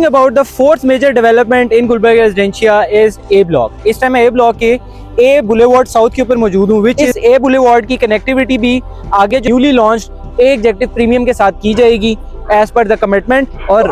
About the fourth major development in Gulberg Residencia is A Block. इस time A Block के A Boulevard South के ऊपर मौजूद हूँ, which is A Boulevard की कनेक्टिविटी भी आगे जो newly launch A executive premium के साथ की जाएगी एज पर द कमिटमेंट। और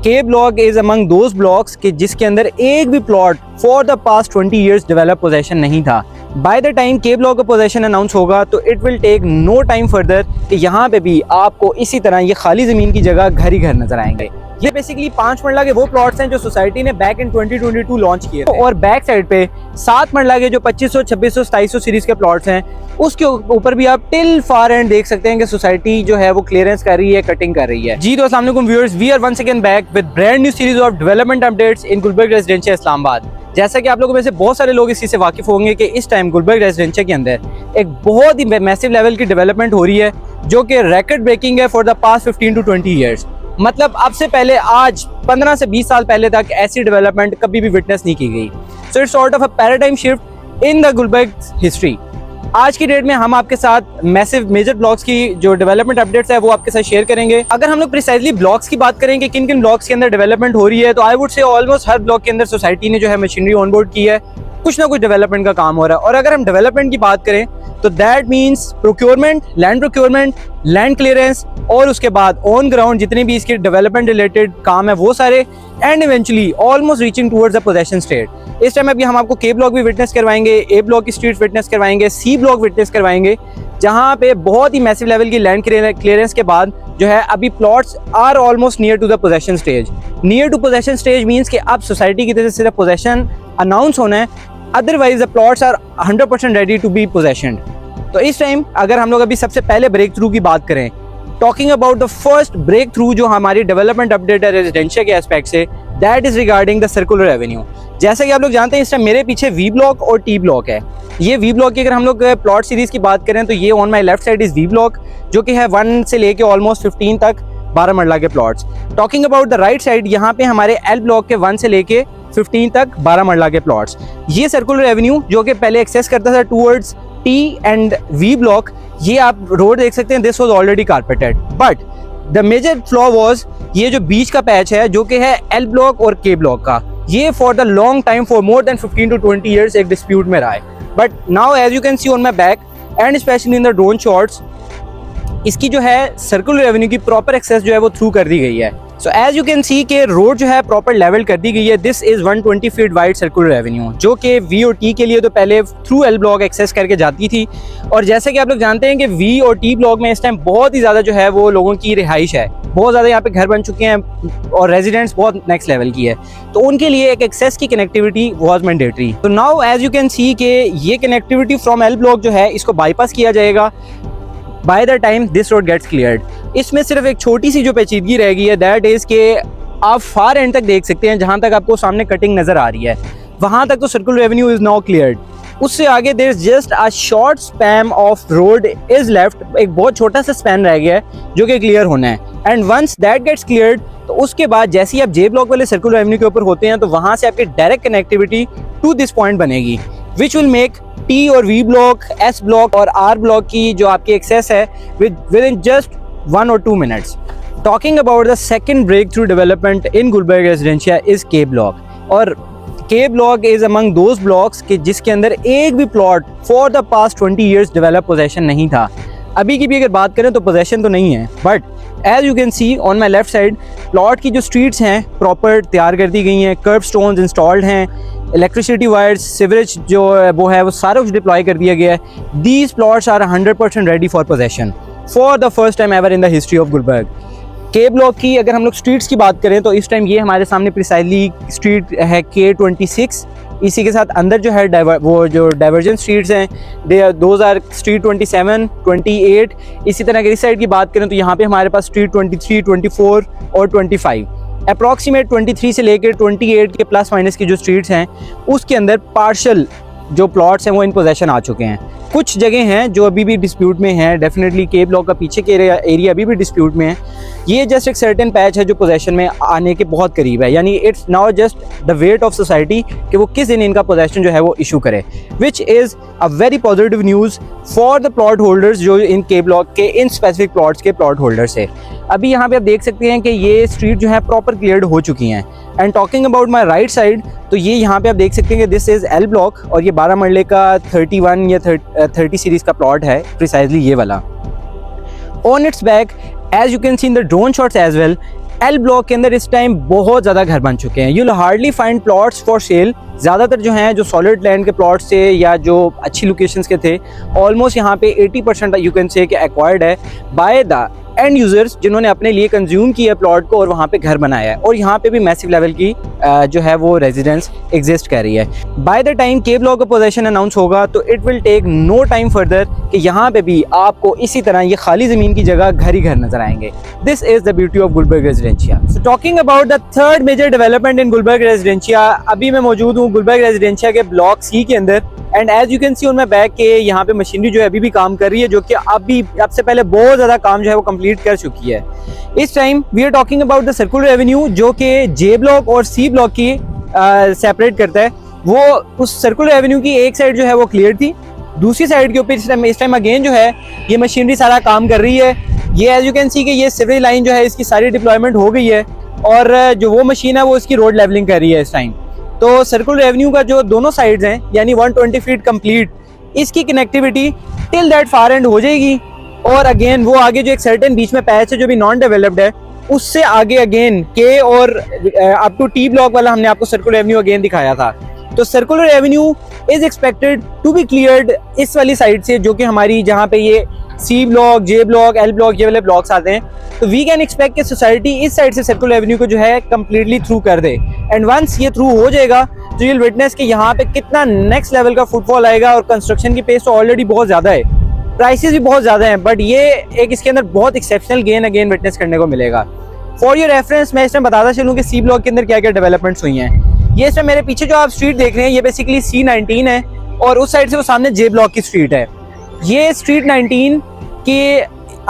K Block is among those blocks कि जिसके अंदर एक भी plot for the past 20 years develop possession नहीं था। By the time K Block का पोजेशन अनाउंस होगा तो it will take no time further कि यहाँ पे भी आपको इसी तरह ये खाली ज़मीन की जगह घर ही घर नजर आएंगे। ये बेसिकली 5 मरला के वो प्लॉट्स हैं जो सोसाइटी ने बैक इन 2022 लॉन्च किए थे। और बैक साइड पे 7 मरला के जो 2500, 2600, 2700 सीरीज के प्लॉट्स हैं उसके ऊपर भी आप टिल फार एंड देख सकते हैं कि सोसाइटी जो है वो क्लियरेंस कर रही है, कटिंग कर रही है। जी तो अस्सलाम वालेकुम viewers, we are once again back with brand new series of development updates in Gulberg Residencia Islamabad. जैसा कि आप लोगों में से बहुत सारे लोग इस चीज़ से वाकिफ होंगे कि इस टाइम गुलबर्ग रेजिडेंशिया के अंदर एक बहुत ही मैसिव लेवल की डेवलपमेंट हो रही है जो कि रिकॉर्ड ब्रेकिंग है for the past 15 to 20 years। मतलब अब से पहले आज 15 से 20 साल पहले तक ऐसी डेवलपमेंट कभी भी विटनेस नहीं की गई। So it's sort of a paradigm shift in the Gulberg history. आज की डेट में हम आपके साथ मैसिव मेजर ब्लॉक्स की जो डेवलपमेंट अपडेट्स है वो आपके साथ शेयर करेंगे। अगर हम लोग प्रिसाइजली ब्लॉक्स की बात करें कि किन किन ब्लॉक्स के अंदर डेवलपमेंट हो रही है तो I would say almost her block के अंदर सोसाइटी ने जो है मशीनरी ऑनबोर्ड की है, कुछ ना कुछ डेवलपमेंट का काम हो रहा है। और अगर हम डेवलपमेंट की बात करें तो that means procurement, land clearance और उसके बाद ऑन ग्राउंड जितने भी इसके डेवलपमेंट रिलेटेड काम है वो सारे, and eventually almost reaching towards the possession state. इस टाइम अभी हम आपको K ब्लॉक भी विटनेस करवाएंगे, A ब्लॉक की स्ट्रीट विटनेस करवाएंगे, C ब्लॉक विटनेस करवाएंगे, जहाँ पे बहुत ही मैसिव लेवल की लैंड क्लियरेंस के बाद जो है अभी plots are almost near to the possession stage. Near to possession stage means कि अब सोसाइटी की तरफ से सिर्फ पोजेशन अनाउंस होना है, otherwise the plots are 100% ready to be possessioned. तो इस टाइम अगर हम लोग अभी सबसे पहले ब्रेक थ्रू की बात करें, talking about the first breakthrough जो हमारी डेवलपमेंट अपडेट है रेजिडेंशिया के एस्पेक्ट से, that is regarding the circular avenue. जैसा कि आप लोग जानते हैं इस टाइम मेरे पीछे V ब्लॉक और T ब्लॉक है। ये V ब्लॉक की अगर हम लोग प्लॉट सीरीज की बात करें तो ये on my left side is V block जो कि है 1 से लेके ऑलमोस्ट 15 तक 12 मरला के plots. Talking about the right side, यहाँ पे हमारे L ब्लॉक के 1 से लेके 15 तक 12 मरला के प्लॉट्स। ये सर्कुलर एवेन्यू जो कि पहले एक्सेस करता था towards T and V block, ये आप रोड देख सकते हैं, this was already carpeted, but the major flaw was ये जो बीच का पैच है जो कि है L ब्लॉक और K ब्लॉक का, ये for the long time for more than 15 to 20 years एक डिस्प्यूट में रहा है। But now as you can see on my back and specially in the drone shots, इसकी जो है सर्कुलर एवेन्यू की प्रॉपर एक्सेस जो है वो थ्रू कर दी गई है। So as you can see के रोड जो है प्रॉपर लेवल कर दी गई है। This is 120 feet wide circular avenue जो कि V और T के लिए तो पहले थ्रू L ब्लॉक एक्सेस करके जाती थी। और जैसे कि आप लोग जानते हैं कि V और T ब्लॉक में इस टाइम बहुत ही ज़्यादा जो है वो लोगों की रिहाइश है, बहुत ज़्यादा यहाँ पे घर बन चुके हैं और रेजिडेंट्स बहुत नेक्स्ट लेवल की है, तो उनके लिए एक एक्सेस की कनेक्टिविटी वॉज मैंडेटरी। तो now as you can see के ये कनेक्टिविटी फ्रॉम L ब्लॉक जो है इसको बाईपास किया जाएगा by the time this road gets cleared. इसमें सिर्फ एक छोटी सी जो पेचीदगी रह गई है, दैट इज़ के आप फार एंड तक देख सकते हैं, जहाँ तक आपको सामने कटिंग नज़र आ रही है वहाँ तक तो circular avenue is now cleared. उससे आगे there is just a short span of road is left, एक बहुत छोटा सा स्पैन रह गया है जो कि क्लियर होना है। And once that gets cleared तो उसके बाद जैसे ही आप J ब्लॉक वाले सर्कुलर एवेन्यू के ऊपर होते हैं तो वहाँ से आपकी direct connectivity to this point बनेगी, विच विल मेक T और V ब्लॉक, S ब्लॉक और R ब्लॉक की जो आपकी एक्सेस है within just 1 or 2 minutes। Talking about the second breakthrough development in Gulberg Residencia is K block. और K block is among those blocks के जिसके अंदर एक भी plot for the past 20 years develop possession नहीं था। अभी की भी अगर बात करें तो पोजेशन तो नहीं है, but as you can see on my left side plot की जो स्ट्रीट्स हैं प्रॉपर तैयार कर दी गई हैं, कर्ब स्टोन्स इंस्टॉल्ड हैं, इलेक्ट्रिसिटी वायर्स, सीवरेज जो है वो सारा कुछ डिप्लॉय कर दिया गया है। These plots are 100% ready for possession for the first time ever in the history of Gulberg. K block की अगर हम लोग स्ट्रीट्स की बात करें तो इस टाइम ये हमारे सामने प्रिसाइजली स्ट्रीट है K26। इसी के साथ अंदर जो है वो जो डाइवर्जन स्ट्रीट्स हैं दोज आर स्ट्रीट 27, 28। इसी तरह अगर इस साइड की बात करें तो यहाँ पे हमारे पास स्ट्रीट 23, 24 और 25। अप्रॉक्सीमेट 23 से लेकर 28 के प्लस माइनस की जो स्ट्रीट्स हैं उसके अंदर पार्शल जो प्लॉट्स हैं वो इन पोजेशन आ चुके हैं। कुछ जगह हैं जो अभी भी डिस्प्यूट में हैं, डेफिनेटली K ब्लॉक का पीछे के एरिया अभी भी डिस्प्यूट में है। ये जस्ट एक सर्टेन पैच है जो पोजेशन में आने के बहुत करीब है, यानी it's now just the weight of society कि वो किस दिन इनका पोजेशन जो है वो इशू करे, which is a very positive news for the plot holders जो इन K ब्लॉक के इन स्पेसिफिक प्लॉट्स के प्लॉट होल्डर्स है। अभी यहाँ पे आप देख सकते हैं कि ये स्ट्रीट जो है प्रॉपर क्लियर्ड हो चुकी हैं। And talking about my right side, तो ये यहाँ पे आप देख सकते हैं कि दिस इज़ एल ब्लॉक और ये 12 मरले का 31 या 30 सीरीज़ का प्लॉट है, प्रिसाइजली ये वाला। On its back as you can see in the drone shots as well, L block के अंदर इस टाइम बहुत ज़्यादा घर बन चुके हैं। You will hardly find plots for sale. ज़्यादातर जो हैं जो सॉलिड लैंड के प्लॉट्स थे या जो अच्छी लोकेशंस के थे, ऑलमोस्ट यहाँ पे 80% यू कैन से कि एक्वायर्ड है बाय द एंड यूजर्स, जिन्होंने अपने लिए कंज्यूम किया प्लॉट को और वहाँ पे घर बनाया है। और यहाँ पे भी मैसिव लेवल की जो है वो रेजिडेंस एग्जिस्ट कर रही है। By the time K block का पोजेशन अनाउंस होगा तो it will take no time further कि यहाँ पे भी आपको इसी तरह ये खाली ज़मीन की जगह घर ही घर नजर आएंगे। This is the beauty of Gulberg Residencia. So talking about the third major development in Gulberg Residencia, अभी मैं मौजूद हूँ गुलबर्ग रेजिडेंशिया के ब्लॉक सी के अंदर। And as you can see on my back के यहाँ पे मशीनरी जो है अभी भी काम कर रही है, जो कि अभी अब से पहले बहुत ज़्यादा काम जो है वो कंप्लीट कर चुकी है। इस time we are talking about the circular avenue, जो कि जे ब्लॉक और सी ब्लॉक की सेपरेट करता है। वो उस सर्कुलर एवेन्यू की एक साइड जो है वो क्लियर थी, दूसरी साइड के ऊपर इस टाइम अगेन जो है ये मशीनरी सारा काम कर रही है। ये एज यू कैन सी कि ये सिवरेज लाइन जो है इसकी सारी डिप्लॉयमेंट हो गई है और जो वो मशीन है वो इसकी रोड लेवलिंग कर रही है इस टाइम। तो सर्कुलर एवेन्यू का जो दोनों साइड्स हैं यानी 120 फीट कंप्लीट, इसकी connectivity till that far and हो जाएगी। और अगेन वो आगे जो एक सर्टेन बीच में पैच है जो भी नॉन डेवलप्ड है, उससे आगे अगेन के और अप टू टी ब्लॉक वाला हमने आपको सर्कुलर एवेन्यू अगेन दिखाया था। तो circular avenue is expected to be cleared इस वाली साइड से, जो कि हमारी जहाँ पे ये C block, J block, L block ये वाले ब्लॉक्स आते हैं। तो वी कैन एक्सपेक्ट कि सोसाइटी इस साइड से सर्कुलर एवेन्यू को जो है कम्प्लीटली थ्रू कर दे। एंड वंस ये थ्रू हो जाएगा तो यू विल विटनेस कि यहाँ पे कितना नेक्स्ट लेवल का फुटफॉल आएगा। और कंस्ट्रक्शन की पेस तो ऑलरेडी बहुत ज़्यादा है, प्राइसेस भी बहुत ज़्यादा हैं, बट ये एक इसके अंदर बहुत एक्सेप्शनल गेन अगेन विटनेस करने को मिलेगा। फॉर योर रेफरेंस मैं इसमें बताता चलूँ कि सी ब्लॉक के अंदर क्या क्या डेवलपमेंट्स हुई हैं। ये इसमें मेरे पीछे जो आप स्ट्रीट देख रहे हैं ये बेसिकली C19 है और उस साइड से वो सामने जे ब्लॉक की स्ट्रीट है। ये स्ट्रीट 19 के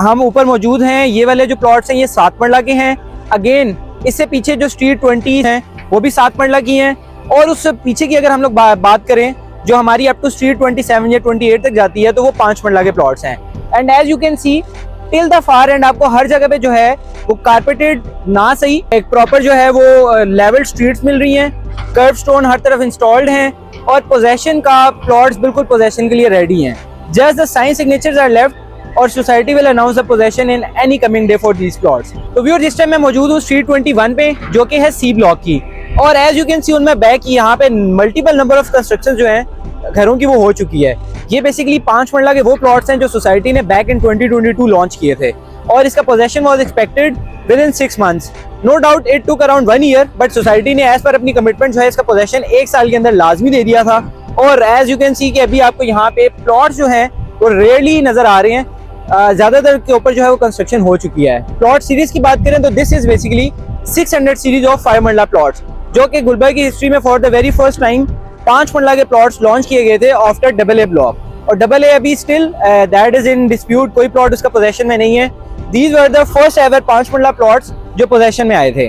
हम ऊपर मौजूद हैं। ये वाले जो प्लॉट्स हैं ये 7 मरला के हैं। अगेन इससे पीछे जो स्ट्रीट 20 हैं वो भी 7 मरला की हैं। और उससे पीछे की अगर हम लोग बात करें जो हमारी अप टू स्ट्रीट 27 या 28 तक जाती है तो वो 5 मरला के प्लॉट्स हैं। And as you can see till the far end आपको हर जगह पे जो है वो कारपेटेड ना सही एक प्रॉपर जो है वो लेवल स्ट्रीट्स मिल रही हैं, कर्व स्टोन हर तरफ इंस्टॉल्ड हैं और पोजेशन का प्लॉट्स बिल्कुल पोजेशन के लिए रेडी हैं। Just the sign signatures are left और society will announce the possession in any coming day for these plots. तो व्यूअर जिस टाइम मैं मौजूद हूँ स्ट्रीट 21 पे जो कि है सी ब्लॉक की। और as you can see on my back यहाँ पे मल्टीपल नंबर ऑफ कंस्ट्रक्शन जो हैं घरों की वो हो चुकी है। ये बेसिकली 5 मरला के वो प्लॉट्स हैं जो सोसाइटी ने बैक इन 2022 लॉन्च किए थे और इसका possession was expected within 6 months. No doubt it took around 1 year, but society ने एज पर अपनी कमिटमेंट जो है इसका पोजेशन 1 साल के अंदर लाजमी दे दिया था। और एज यू कैन सी कि अभी आपको यहाँ पे प्लॉट्स जो हैं वो रेयरली नजर आ रहे हैं, ज्यादातर के ऊपर जो है वो कंस्ट्रक्शन हो चुकी है। प्लॉट सीरीज की बात करें तो this is basically 600 series of 5 मरला प्लॉट्स, जो कि गुलबर्ग की हिस्ट्री में for the very first time 5 मरला के प्लॉट्स लॉन्च किए गए थे आफ्टर AA ब्लॉक। और AA अभी still that is in dispute, कोई प्लॉट उसका पोजेशन में नहीं है। These were the first ever 5 मरला प्लॉट्स जो पोजेशन में आए थे।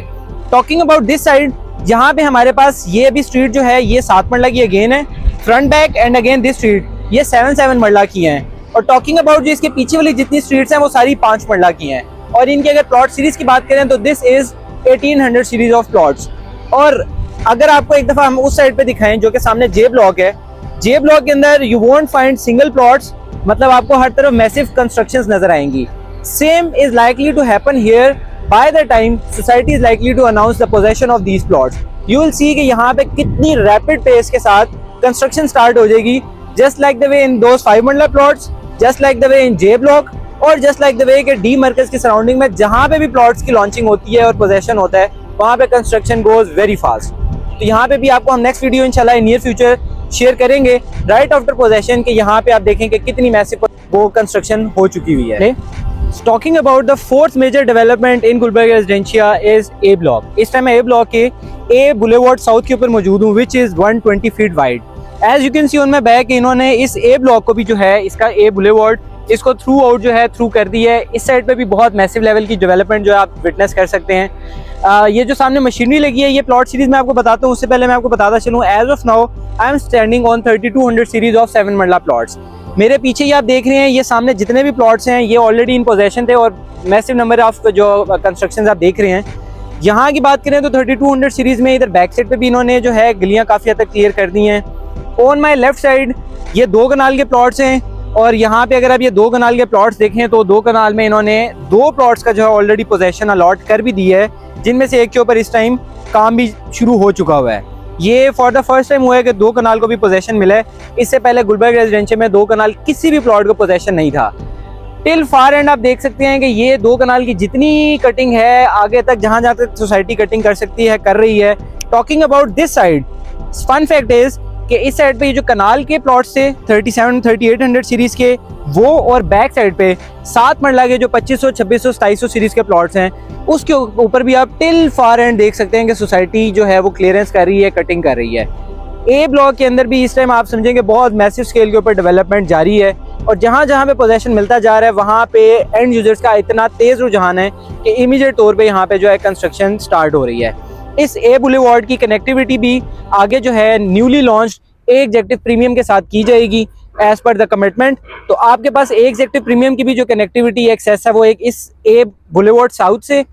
टॉकिंग अबाउट दिस साइड, यहाँ पे हमारे पास ये अभी स्ट्रीट जो है ये 7 मरला की अगेन है, front back and again this street ये 7 मरला की हैं। और टॉकिंग अबाउट जो इसके पीछे वाली जितनी स्ट्रीट्स हैं वो सारी 5 मरला की हैं। और इनकी अगर प्लॉट सीरीज की बात करें तो this is 1800 series of plots. और अगर आपको एक दफा हम उस साइड पे दिखाएं जो कि सामने जे ब्लॉक है, जे ब्लॉक के अंदर you won't find single plots, मतलब आपको हर तरफ मैसिव कंस्ट्रक्शंस नजर आएंगी। Same is likely to happen here by the time society is likely to announce the possession of these plots. You will see कि यहाँ पे कितनी रैपिड पेस के साथ कंस्ट्रक्शन स्टार्ट हो जाएगी, जस्ट लाइक द वे इन दोस 5 मरला plots, just like the way in J block और जस्ट लाइक द वे के डी मरकज की सराउंडिंग में जहाँ पे भी प्लॉट्स की लॉन्चिंग होती है और पोजेशन होता है वहाँ पे कंस्ट्रक्शन गोज वेरी फास्ट। तो यहाँ पे भी आपको हम नेक्स्ट वीडियो इंशाल्लाह इन नियर फ्यूचर शेयर करेंगे राइट आफ्टर पोजेशन के। यहाँ पे आप देखें कि कितनी मैसिव वो कंस्ट्रक्शन हो चुकी हुई है। Talking about the fourth major development in Gulberg Residencia is A block. इस टाइम मैं ए ब्लॉक के ए बुलेवार्ड साउथ के ऊपर मौजूद हूँ which is 120 feet wide. As you can see on my back इन्होंने इस ए ब्लॉक को भी जो है इसका ए बुलेवार्ड इसको थ्रू आउट जो है थ्रू कर दी है। इस साइड पे भी बहुत मैसिव लेवल की डेवलपमेंट जो है आप विटनेस कर सकते हैं। ये जो सामने मशीनरी लगी है ये प्लॉट सीरीज में आपको बताता हूँ। उससे पहले मैं आपको बताता चलूँ as of now I am standing on 3200 series of 7 marla plots. मेरे पीछे ही आप देख रहे हैं, ये सामने जितने भी प्लॉट्स हैं ये ऑलरेडी इन पोजेशन थे और मैसिव नंबर ऑफ जो कंस्ट्रक्शन आप देख रहे हैं। यहाँ की बात करें तो 3200 सीरीज में इधर बैक साइड पे भी इन्होंने जो है गलियाँ काफ़ी हद तक क्लियर कर दी हैं। ऑन माई लेफ्ट साइड ये 2 कनाल के प्लॉट्स हैं और यहाँ पे अगर आप ये 2 कनाल के प्लॉट्स देखें तो 2 कनाल में इन्होंने 2 प्लॉट्स का जो है ऑलरेडी पोजेशन अलॉट कर भी दी है, जिनमें से एक के ऊपर इस टाइम काम भी शुरू हो चुका हुआ है। ये फॉर द फर्स्ट टाइम हुआ है कि 2 कनाल को भी पोजेशन मिला है। इससे पहले गुलबर्ग रेजिडेंशियल में 2 कनाल किसी भी प्लॉट को पोजेशन नहीं था। टिल फार एंड आप देख सकते हैं कि ये 2 कनाल की जितनी कटिंग है आगे तक जहाँ जहाँ तक सोसाइटी कटिंग कर सकती है कर रही है। Talking about this side, fun fact is कि इस साइड पे ये जो कनाल के प्लॉट्स थे 3700-3800 सीरीज के वो, और बैक साइड पे 7 मरला के जो 2500, 2600, 2700 सीरीज के प्लॉट्स हैं उसके ऊपर भी आप टिल फार एंड देख सकते हैं कि सोसाइटी जो है वो क्लियरेंस कर रही है, कटिंग कर रही है। ए ब्लॉक के अंदर भी इस टाइम आप समझेंगे बहुत मैसिव स्केल के ऊपर डेवलपमेंट जारी है और जहाँ जहाँ पे पोजेशन मिलता जा रहा है वहाँ पे एंड यूजर्स का इतना तेज़ रुझान है कि इमीडिएट तौर पे यहाँ पे जो है कंस्ट्रक्शन स्टार्ट हो रही है। इस ए बुलेवार्ड की कनेक्टिविटी भी आगे जो है newly launch a executive premium के साथ की जाएगी एज पर द कमिटमेंट। तो आपके पास ए एग्जेक्टिव प्रीमियम की भी जो कनेक्टिविटी एक्सेस है वो एक इस ए बुलेवार्ड साउथ से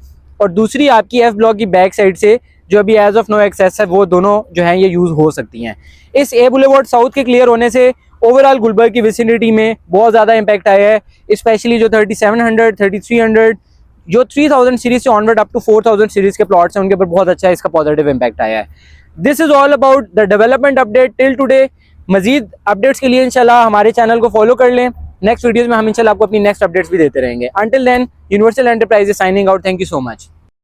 और दूसरी आपकी एफ ब्लॉक की बैक साइड से जो अभी एज ऑफ नो एक्सेस है वो दोनों जो है ये यूज़ हो सकती हैं। इस ए बुलेवार्ड साउथ के क्लियर होने से ओवरऑल गुलबर्ग की विसिनिटी में बहुत ज़्यादा इम्पैक्ट आया है, स्पेशली जो 3700, 3300, जो 3000 सीरीज से ऑनवर्ड अप टू 4000 सीरीज के प्लॉट्स हैं उनके ऊपर बहुत अच्छा इसका पॉजिटिव इम्पैक्ट आया है। This is all about the development update till today. मजीद अपडेट्स के लिए इंशाल्लाह हमारे चैनल को फॉलो कर लें। नेक्स्ट वीडियोज़ में हम इंशाल्लाह आपको अपनी नेक्स्ट अपडेट्स भी देते रहेंगे। Until then, Universal Enterprises signing out. Thank you so much.